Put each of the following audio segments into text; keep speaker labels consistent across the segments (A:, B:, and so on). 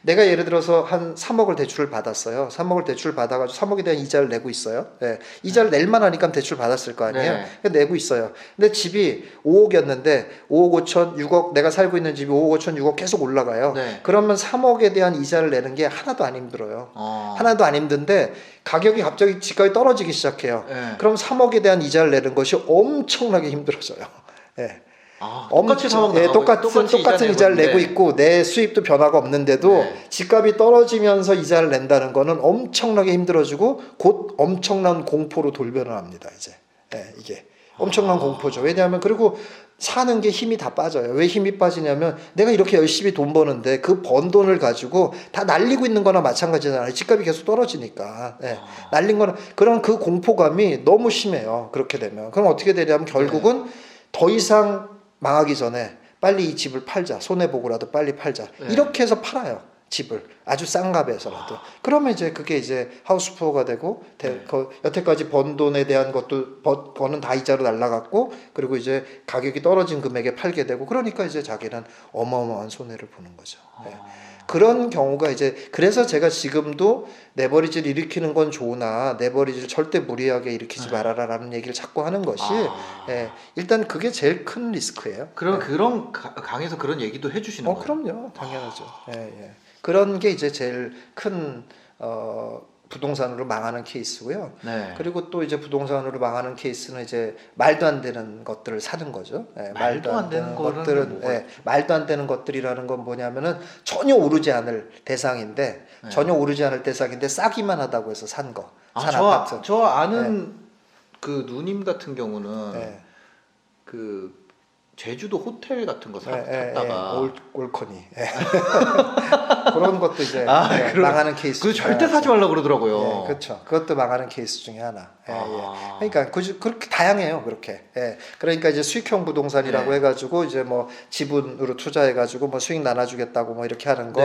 A: 내가 예를 들어서 한 3억을 대출을 받았어요. 3억을 대출 받아가지고 3억에 대한 이자를 내고 있어요. 예. 이자를 낼만 하니까 대출 받았을 거 아니에요.
B: 네.
A: 내고 있어요. 근데 집이 5억이었는데 5억 5천, 6억, 내가 살고 있는 집이 5억 5천, 6억 계속 올라가요.
B: 네.
A: 그러면 3억에 대한 이자를 내는 게 하나도 안 힘들어요. 하나도 안 힘든데 가격이 갑자기 집값이 떨어지기 시작해요.
B: 네.
A: 그럼 3억에 대한 이자를 내는 것이 엄청나게 힘들어져요. 예.
B: 똑같이
A: 똑같은 이자를 내고 있고 내 수입도 변화가 없는데도
B: 네.
A: 집값이 떨어지면서 이자를 낸다는 거는 엄청나게 힘들어지고 곧 엄청난 공포로 돌변을 합니다. 이제 이게 엄청난 공포죠. 왜냐하면 그리고 사는 게 힘이 다 빠져요. 왜 힘이 빠지냐면 내가 이렇게 열심히 돈 버는데 그 번 돈을 가지고 다 날리고 있는 거나 마찬가지잖아요. 집값이 계속 떨어지니까. 날린 거는 그런 그 공포감이 너무 심해요. 그렇게 되면. 그럼 어떻게 되냐면 결국은 더 이상 망하기 전에 빨리 이 집을 팔자. 손해보고라도 빨리 팔자. 이렇게 해서 팔아요. 집을 아주 싼 값에서라도. 그러면 이제 그게 이제 하우스푸어가 되고 여태까지 번 돈에 대한 것도 버는 다 이자로 날라갔고 그리고 이제 가격이 떨어진 금액에 팔게 되고 그러니까 이제 자기는 어마어마한 손해를 보는 거죠. 그런 경우가 이제 그래서 제가 지금도 레버리지를 일으키는 건 좋으나 레버리지를 절대 무리하게 일으키지 말아라라는 얘기를 자꾸 하는 것이 일단 그게 제일 큰 리스크예요.
B: 그럼 그런 강에서 그런 얘기도 해주시는 거예요?
A: 그럼요, 당연하죠. 그런 게 이제 제일 큰 부동산으로 망하는 케이스고요.
B: 네.
A: 그리고 또 이제 부동산으로 망하는 케이스는 이제 말도 안 되는 것들을 사는 거죠.
B: 말도 안 되는
A: 것들은 말도 안 되는 것들이라는 건 뭐냐면은 전혀 오르지 않을 대상인데 전혀 오르지 않을 대상인데 싸기만 하다고 해서 산 거. 아파트.
B: 저 아는 그 누님 같은 경우는 그 제주도 호텔 같은 거 샀다가
A: 올커니 그런 것도 이제 망하는 케이스.
B: 그 절대 사지 말라 그러더라고요.
A: 그렇죠. 그것도 망하는 케이스 중에 하나. 그러니까 그렇게 다양해요. 그렇게. 그러니까 이제 수익형 부동산이라고 해가지고 이제 뭐 지분으로 투자해가지고 뭐 수익 나눠주겠다고 뭐 이렇게 하는 거.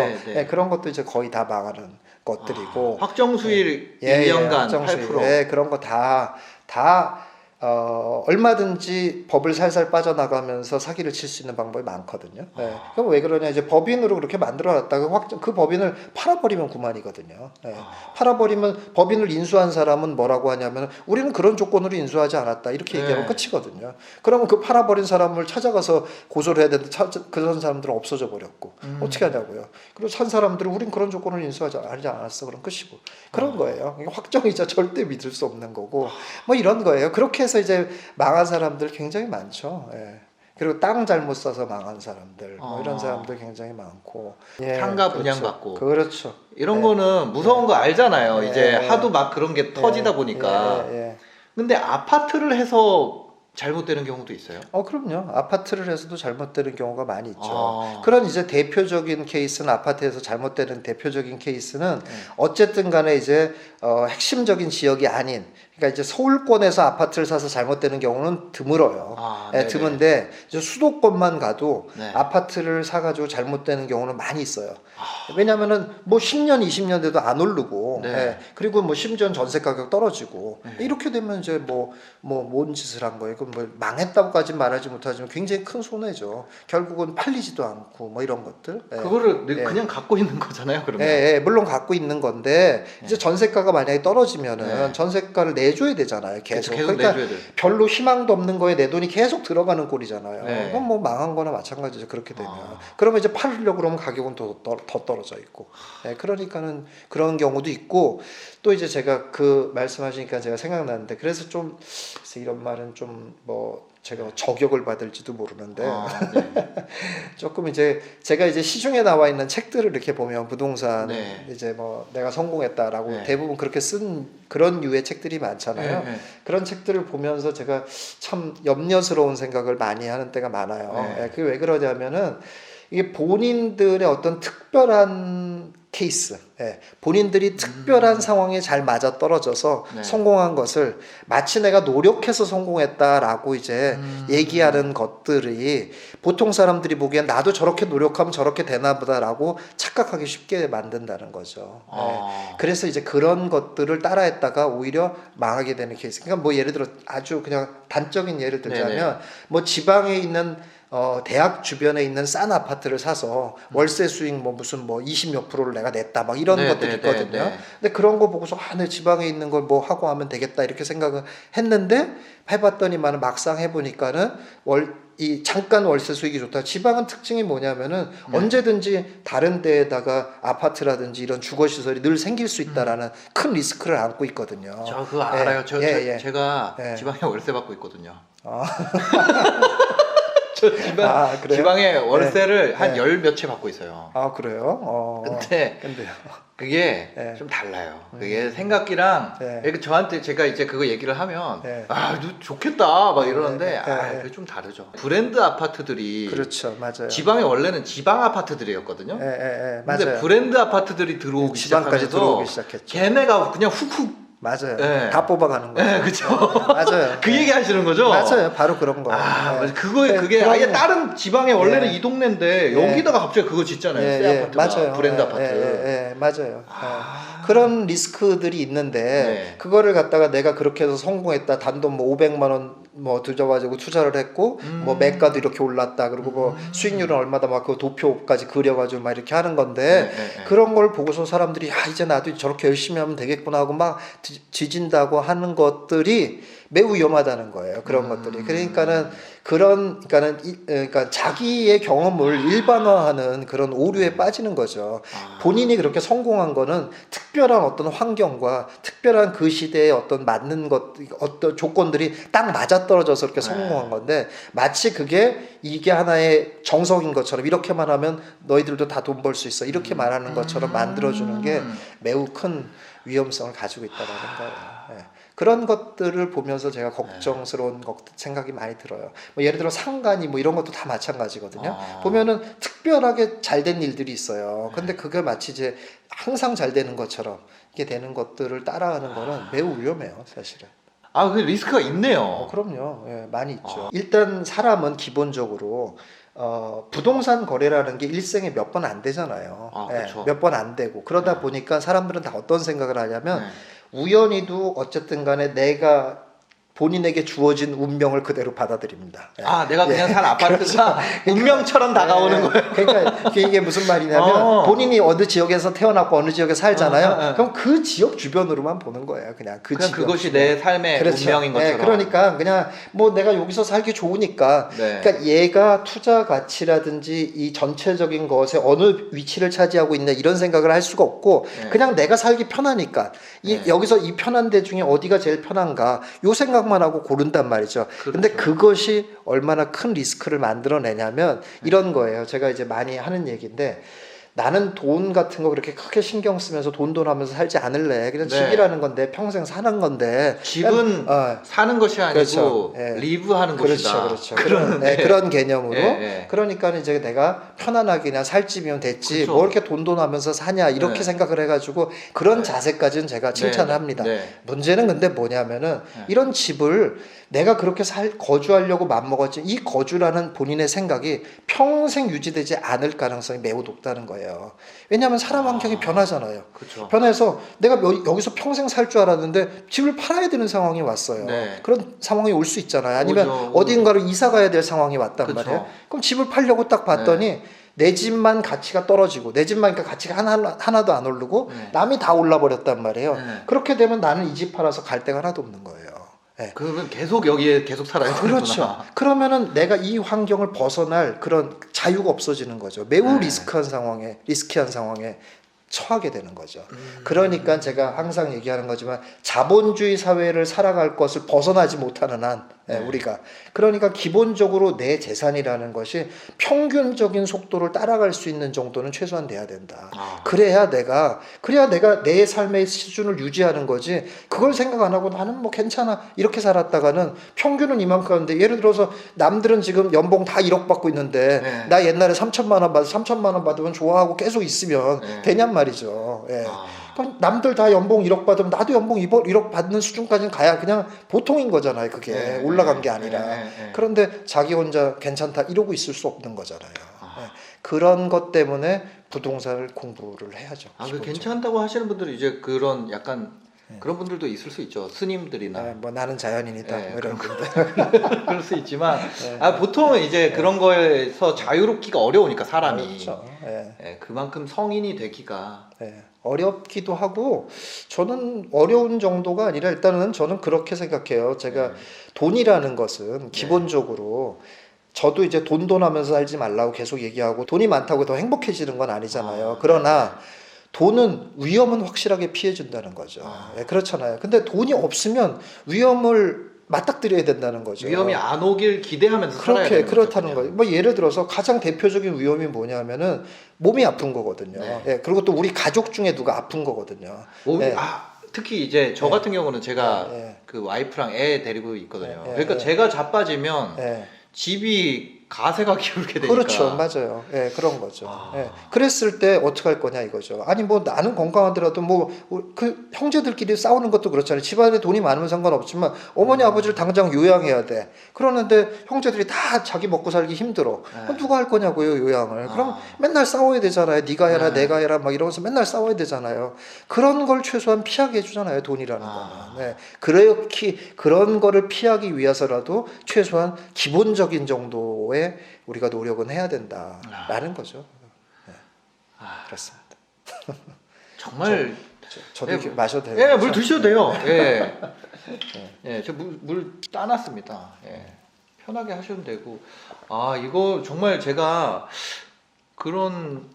A: 그런 것도 이제 거의 다 망하는 것들이고.
B: 확정 수익 1년간 8%.
A: 그런 거 다 얼마든지 법을 살살 빠져나가면서 사기를 칠 수 있는 방법이 많거든요. 그럼 왜 그러냐, 이제 법인으로 그렇게 만들어놨다가 그 법인을 팔아버리면 그만이거든요. 팔아버리면 법인을 인수한 사람은 뭐라고 하냐면 우리는 그런 조건으로 인수하지 않았다 이렇게 얘기하면 끝이거든요. 그러면 그 팔아버린 사람을 찾아가서 고소를 해야 되는데 그런 사람들은 없어져 버렸고 어떻게 하냐고요. 그리고 산 사람들은 우린 그런 조건을 인수하지 않았어. 그럼 끝이고 그런 거예요. 확정이자 절대 믿을 수 없는 거고 뭐 이런 거예요. 그렇게 해서 이제 망한 사람들 굉장히 많죠. 그리고 땅 잘못 사서 망한 사람들 뭐 이런 사람들 굉장히 많고
B: 상가 분양받고
A: 그렇죠.
B: 이런 거는 무서운 거 알잖아요. 이제 하도 막 그런 게 터지다 보니까. 근데 아파트를 해서 잘못되는 경우도 있어요?
A: 그럼요. 아파트를 해서도 잘못되는 경우가 많이 있죠. 그런 이제 대표적인 케이스는 아파트에서 잘못되는 대표적인 케이스는 어쨌든 간에 이제 핵심적인 지역이 아닌 그러니까 이제 서울권에서 아파트를 사서 잘못되는 경우는 드물어요. 드문데 이제 수도권만 가도 아파트를 사가지고 잘못되는 경우는 많이 있어요. 왜냐면은 뭐 10년, 20년 돼도 안 오르고, 그리고 뭐 심지어 전세 가격 떨어지고 이렇게 되면 이제 뭔 짓을 한 거예요? 그럼 뭐 망했다고까지 말하지 못하지만 굉장히 큰 손해죠. 결국은 팔리지도 않고 뭐 이런 것들.
B: 그거를 그냥 갖고 있는 거잖아요, 그러면.
A: 물론 갖고 있는 건데 이제 전세가가 만약에 떨어지면은 전세가를 내줘야 되잖아요. 계속. 그러니까
B: 내줘야 돼.
A: 별로 희망도 없는 거에 내 돈이 계속 들어가는 꼴이잖아요. 그건 뭐 망한 거나 마찬가지죠. 그렇게 되면. 그러면 이제 팔으려고 그러면 가격은 더 떨어져 있고. 그러니까는 그런 경우도 있고 또 이제 제가 그 말씀하시니까 제가 생각나는데 그래서 좀 이런 말은 좀 뭐 제가 저격을 받을지도 모르는데 조금 이제 제가 이제 시중에 나와 있는 책들을 이렇게 보면 부동산 이제 뭐 내가 성공했다라고 대부분 그렇게 쓴 그런 유의 책들이 많잖아요. 그런 책들을 보면서 제가 참 염려스러운 생각을 많이 하는 때가 많아요. 그게 왜 그러냐면은 이게 본인들의 어떤 특별한 케이스, 본인들이 특별한 상황에 잘 맞아 떨어져서 성공한 것을 마치 내가 노력해서 성공했다라고 이제 얘기하는 것들이 보통 사람들이 보기엔 나도 저렇게 노력하면 저렇게 되나 보다라고 착각하기 쉽게 만든다는 거죠. 그래서 이제 그런 것들을 따라했다가 오히려 망하게 되는 케이스. 그러니까 뭐 예를 들어 아주 그냥 단적인 예를 들자면 뭐 지방에 있는 대학 주변에 있는 싼 아파트를 사서 월세 수익 뭐 무슨 뭐 20몇 프로를 내가 냈다 막 이런 것들이 있거든요. 근데 그런 거 보고서 내 지방에 있는 걸 뭐 하고 하면 되겠다 이렇게 생각을 했는데 해봤더니만 막상 해보니까는 이 잠깐 월세 수익이 좋다. 지방은 특징이 뭐냐면은 언제든지 다른 데에다가 아파트라든지 이런 주거 시설이 늘 생길 수 있다라는 큰 리스크를 안고 있거든요.
B: 저 그거 알아요. 제가 지방에 월세 받고 있거든요. 저 지방에 월세를 한 열 몇 채 받고 있어요.
A: 아 그래요?
B: 근데요. 그게 좀 달라요. 그게 생각이랑 저한테 제가 이제 그거 얘기를 하면 너 좋겠다 막 이러는데 그게 좀 다르죠. 브랜드 아파트들이
A: 그렇죠, 맞아요.
B: 지방에 원래는 지방 아파트들이었거든요. 근데
A: 맞아요.
B: 브랜드 아파트들이 들어오기
A: 지방까지
B: 시작하면서
A: 들어오기 시작했죠.
B: 걔네가 그냥 훅훅
A: 맞아요. 다 뽑아가는 거죠.
B: 그렇죠.
A: 맞아요.
B: 그 얘기 하시는 거죠?
A: 맞아요. 바로 그런 거예요.
B: 그게 아예 다른 지방에 원래는 이 동네인데 여기다가 갑자기 그거 짓잖아요. 새 아파트가.
A: 맞아요.
B: 브랜드 아파트.
A: 맞아요. 그런 리스크들이 있는데 그거를 갖다가 내가 그렇게 해서 성공했다. 단돈 뭐 500만 원 뭐 들여가지고 투자를 했고 뭐 매가도 이렇게 올랐다. 그리고 뭐 수익률은 얼마다 막 그 도표까지 그려가지고 막 이렇게 하는 건데 그런 걸 보고서 사람들이 이제 나도 저렇게 열심히 하면 되겠구나 하고 막 지진다고 하는 것들이 매우 위험하다는 거예요. 그런 것들이. 그러니까 자기의 경험을 일반화하는 그런 오류에 빠지는 거죠. 본인이 그렇게 성공한 거는 특별한 어떤 환경과 특별한 그 시대에 어떤 맞는 어떤 조건들이 딱 맞아떨어져서 그렇게 성공한 건데 마치 그게 이게 하나의 정석인 것처럼 이렇게만 하면 너희들도 다 돈 벌 수 있어. 이렇게 말하는 것처럼 만들어주는 게 매우 큰 위험성을 가지고 있다는 거예요. 그런 것들을 보면서 제가 걱정스러운 생각이 많이 들어요. 뭐 예를 들어 상간이 뭐 이런 것도 다 마찬가지거든요. 보면은 특별하게 잘 된 일들이 있어요. 근데 그게 마치 이제 항상 잘 되는 것처럼 이렇게 되는 것들을 따라하는 거는 매우 위험해요, 사실은.
B: 그 리스크가 있네요.
A: 그럼요. 많이 있죠. 일단 사람은 기본적으로 부동산 거래라는 게 일생에 몇 번 안 되잖아요.
B: 그렇죠.
A: 몇 번 안 되고 그러다 보니까 사람들은 다 어떤 생각을 하냐면 우연히도 어쨌든 간에 내가 본인에게 주어진 운명을 그대로 받아들입니다.
B: 내가 그냥 산 아파트가 운명처럼 다가오는 거예요.
A: 그러니까 이게 무슨 말이냐면 본인이 어느 지역에서 태어났고 어느 지역에 살잖아요. 그럼 그 지역 주변으로만 보는 거예요. 그냥
B: 그것이 내 삶의 운명인 것처럼.
A: 그러니까 그냥 뭐 내가 여기서 살기 좋으니까. 그러니까 얘가 투자 가치라든지 이 전체적인 것에 어느 위치를 차지하고 있냐 이런 생각을 할 수가 없고 그냥 내가 살기 편하니까 여기서 이 편한 데 중에 어디가 제일 편한가 요 생각만 하고 고른단 말이죠. 근데 그것이 얼마나 큰 리스크를 만들어내냐면 이런 거예요. 제가 이제 많이 하는 얘기인데 나는 돈 같은 거 그렇게 크게 신경 쓰면서 돈 하면서 살지 않을래. 그냥 집이라는 건데 평생 사는 건데
B: 집은 사는 것이 아니고 리브하는 것이다.
A: 그렇죠. 그런 개념으로. 그러니까 이제 내가 편안하게 그냥 살 집이면 됐지. 뭐 이렇게 돈 하면서 사냐 이렇게 생각을 해가지고 그런 자세까지는 제가 칭찬을 합니다. 문제는 근데 뭐냐면은 이런 집을 내가 그렇게 거주하려고 맘먹었지 이 거주라는 본인의 생각이 평생 유지되지 않을 가능성이 매우 높다는 거예요. 왜냐하면 사람 환경이 변하잖아요. 변해서 내가 여기서 평생 살 줄 알았는데 집을 팔아야 되는 상황이 왔어요. 그런 상황이 올 수 있잖아요. 아니면 어딘가로 이사 가야 될 상황이 왔단 말이에요. 그럼 집을 팔려고 딱 봤더니 내 집만 가치가 떨어지고 내 집만 그러니까 가치가 하나도 안 오르고 남이 다 올라버렸단 말이에요. 그렇게 되면 나는 이 집 팔아서 갈 데가 하나도 없는 거예요.
B: 그러면 계속 여기에 살아야 되는구나.
A: 그렇죠. 그러면은 내가 이 환경을 벗어날 그런 자유가 없어지는 거죠. 매우 리스키한 상황에 처하게 되는 거죠. 그러니까 제가 항상 얘기하는 거지만 자본주의 사회를 살아갈 것을 벗어나지 못하는 한 우리가 그러니까 기본적으로 내 재산이라는 것이 평균적인 속도를 따라갈 수 있는 정도는 최소한 돼야 된다. 그래야 내가 내 삶의 수준을 유지하는 거지. 그걸 생각 안 하고 나는 뭐 괜찮아 이렇게 살았다가는 평균은 이만큼 하는데 예를 들어서 남들은 지금 연봉 다 1억 받고 있는데 나 옛날에 3천만 원 3천만 원 받으면 좋아하고 계속 있으면 되냔 말이죠. 그럼 남들 다 연봉 1억 받으면 나도 연봉 1억 받는 수준까지는 가야 그냥 보통인 거잖아요. 그게 올라간 게 아니라. 그런데 자기 혼자 괜찮다 이러고 있을 수 없는 거잖아요. 그런 것 때문에 부동산을 공부를 해야죠.
B: 괜찮다고 하시는 분들은 이제 그런 약간 그런 분들도 있을 수 있죠. 스님들이나.
A: 뭐 나는 자연인이다.
B: 네,
A: 뭐 이런 분들.
B: 그럴 수 있지만 보통은 이제 그런 거에서 자유롭기가 어려우니까 사람이.
A: 그렇죠.
B: 그만큼 성인이 되기가
A: 어렵기도 하고 저는 어려운 정도가 아니라 일단은 저는 그렇게 생각해요. 제가 돈이라는 것은 기본적으로 저도 이제 돈 하면서 살지 말라고 계속 얘기하고 돈이 많다고 더 행복해지는 건 아니잖아요. 그러나 돈은 위험은 확실하게 피해준다는 거죠. 그렇잖아요. 근데 돈이 없으면 위험을 맞닥뜨려야 된다는 거죠.
B: 위험이 안 오길 기대하면서 살아야 되는
A: 그렇다는 거죠. 뭐 예를 들어서 가장 대표적인 위험이 뭐냐면은 몸이 아픈 거거든요. 그리고 또 우리 가족 중에 누가 아픈 거거든요.
B: 특히 이제 저 같은 경우는 제가 그 와이프랑 애 데리고 있거든요. 그러니까 제가 자빠지면 집이 가세가 기울게 되니까.
A: 그렇죠, 맞아요. 그런 거죠. 그랬을 때 어떻게 할 거냐 이거죠. 아니 뭐 나는 건강하더라도 뭐 그 형제들끼리 싸우는 것도 그렇잖아요. 집안에 돈이 많으면 상관없지만 어머니 아버지를 당장 요양해야 돼. 그러는데 형제들이 다 자기 먹고 살기 힘들어. 그럼 누가 할 거냐고요 요양을. 그럼 맨날 싸워야 되잖아요. 네가 해라 내가 해라 막 이러면서 맨날 싸워야 되잖아요. 그런 걸 최소한 피하게 해주잖아요. 돈이라는 거는. 그렇게 그런 거를 피하기 위해서라도 최소한 기본적인 정도의 우리가 노력은 해야 된다라는 거죠. 그렇습니다.
B: 정말
A: 저도 이렇게 마셔도 돼요?
B: 물 드셔도 돼요. 저 물 따놨습니다. 편하게 하셔도 되고. 이거 정말 제가 그런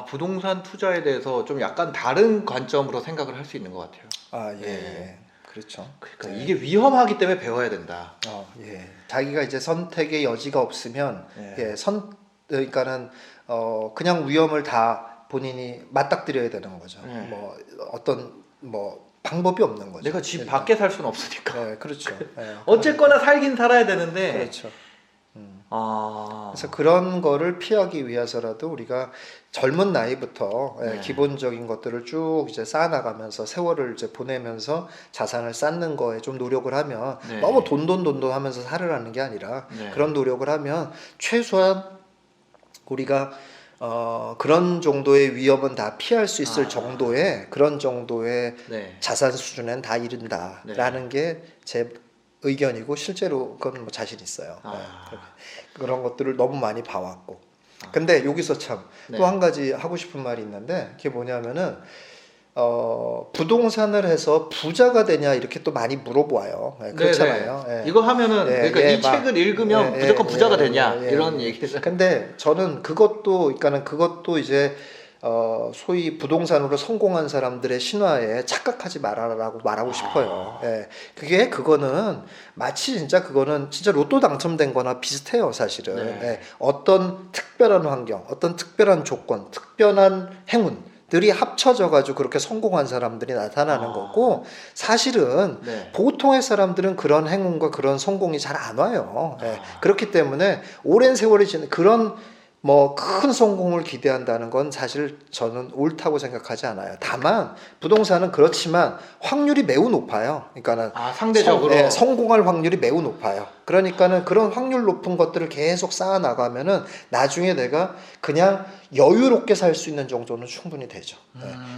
B: 부동산 투자에 대해서 좀 약간 다른 관점으로 생각을 할 수 있는 것 같아요.
A: 그렇죠.
B: 그러니까 이게 위험하기 때문에 배워야 된다.
A: 자기가 이제 선택의 여지가 없으면 그러니까는 그냥 위험을 다 본인이 맞닥뜨려야 되는 거죠. 뭐 어떤 방법이 없는 거죠.
B: 내가 집 밖에 살 수는 없으니까.
A: 그렇죠.
B: 어쨌거나 살긴 살아야 되는데.
A: 그렇죠. 그래서 그런 거를 피하기 위해서라도 우리가 젊은 나이부터 기본적인 것들을 쭉 이제 쌓아나가면서 세월을 이제 보내면서 자산을 쌓는 거에 좀 노력을 하면 너무 돈 하면서 살으라는 게 아니라 그런 노력을 하면 최소한 우리가 그런 정도의 위험은 다 피할 수 있을 정도의 그런 정도의 자산 수준엔 다 이른다라는 게 제 의견이고 실제로 그건 뭐 자신 있어요. 그런 것들을 너무 많이 봐왔고. 근데 여기서 참 또 한 가지 하고 싶은 말이 있는데 그게 뭐냐면은 부동산을 해서 부자가 되냐 이렇게 또 많이 물어봐요. 그렇잖아요.
B: 이거 하면은 그러니까 이 책을 읽으면 무조건 부자가 되냐 이런 얘기를.
A: 근데 저는 그것도 이제 소위 부동산으로 성공한 사람들의 신화에 착각하지 말아라라고 말하고 싶어요. 그거는 마치 그거는 진짜 로또 당첨된 거나 비슷해요, 사실은. 어떤 특별한 환경, 어떤 특별한 조건, 특별한 행운들이 합쳐져가지고 그렇게 성공한 사람들이 나타나는 거고, 사실은 보통의 사람들은 그런 행운과 그런 성공이 잘 안 와요. 그렇기 때문에 오랜 세월이 지난 그런 큰 성공을 기대한다는 건 사실 저는 옳다고 생각하지 않아요. 다만 부동산은 그렇지만 확률이 매우 높아요. 그러니까는
B: 상대적으로
A: 성공할 확률이 매우 높아요. 그러니까는 그런 확률 높은 것들을 계속 쌓아 나가면은 나중에 내가 그냥 여유롭게 살 수 있는 정도는 충분히 되죠.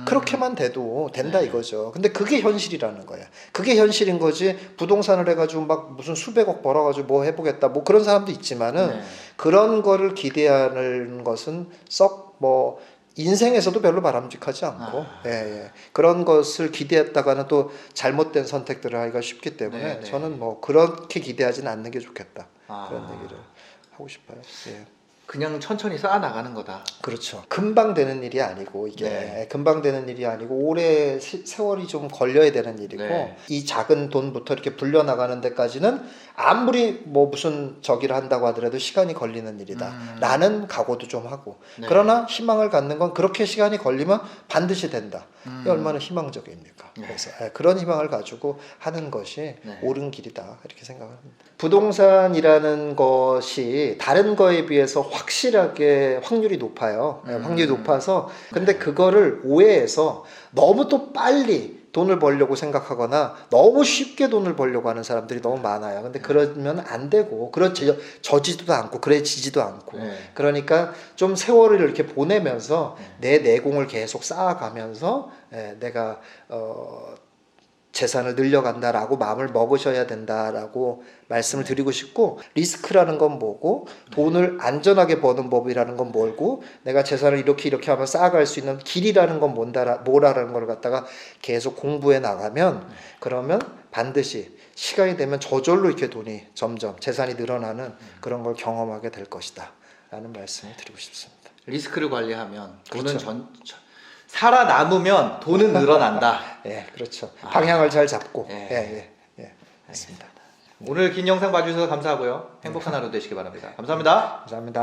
A: 그렇게만 돼도 된다 이거죠. 근데 그게 현실이라는 거야. 그게 현실인 거지. 부동산을 해가지고 막 무슨 수백억 벌어가지고 뭐 해보겠다. 뭐 그런 사람도 있지만은 그런 거를 기대하는 것은 썩 인생에서도 별로 바람직하지 않고 그런 것을 기대했다가는 또 잘못된 선택들을 하기가 쉽기 때문에 저는 그렇게 기대하지는 않는 게 좋겠다. 그런 얘기를 하고 싶어요.
B: 그냥 천천히 쌓아 나가는 거다.
A: 그렇죠. 금방 되는 일이 아니고 이게 금방 되는 일이 아니고 오래 세월이 좀 걸려야 되는 일이고 이 작은 돈부터 이렇게 불려 나가는 데까지는 아무리 무슨 저기를 한다고 하더라도 시간이 걸리는 일이다 라는 각오도 좀 하고 그러나 희망을 갖는 건 그렇게 시간이 걸리면 반드시 된다. 이게 얼마나 희망적입니까? 그래서 그런 희망을 가지고 하는 것이 옳은 길이다 이렇게 생각합니다. 부동산이라는 것이 다른 거에 비해서 확실하게 확률이 높아요. 확률이 높아서 근데 그거를 오해해서 너무 또 빨리 돈을 벌려고 생각하거나 너무 쉽게 돈을 벌려고 하는 사람들이 너무 많아요. 근데 그러면 안 되고 저지도 않고 그래지지도 않고 그러니까 좀 세월을 이렇게 보내면서 내 내공을 계속 쌓아가면서 내가 재산을 늘려간다라고 마음을 먹으셔야 된다라고 말씀을 드리고 싶고, 리스크라는 건 뭐고 돈을 안전하게 버는 법이라는 건 뭘고 내가 재산을 이렇게 하면 쌓아갈 수 있는 길이라는 건 뭐라는 걸 갖다가 계속 공부해 나가면 그러면 반드시 시간이 되면 저절로 이렇게 돈이 점점 재산이 늘어나는 그런 걸 경험하게 될 것이다 라는 말씀을 드리고 싶습니다.
B: 리스크를 관리하면 돈은
A: 그렇죠.
B: 살아남으면 돈은 늘어난다.
A: 예, 그렇죠. 방향을 잘 잡고. 맞습니다.
B: 오늘 긴 영상 봐주셔서 감사하고요. 행복한 하루 되시기 바랍니다. 감사합니다.
A: 감사합니다.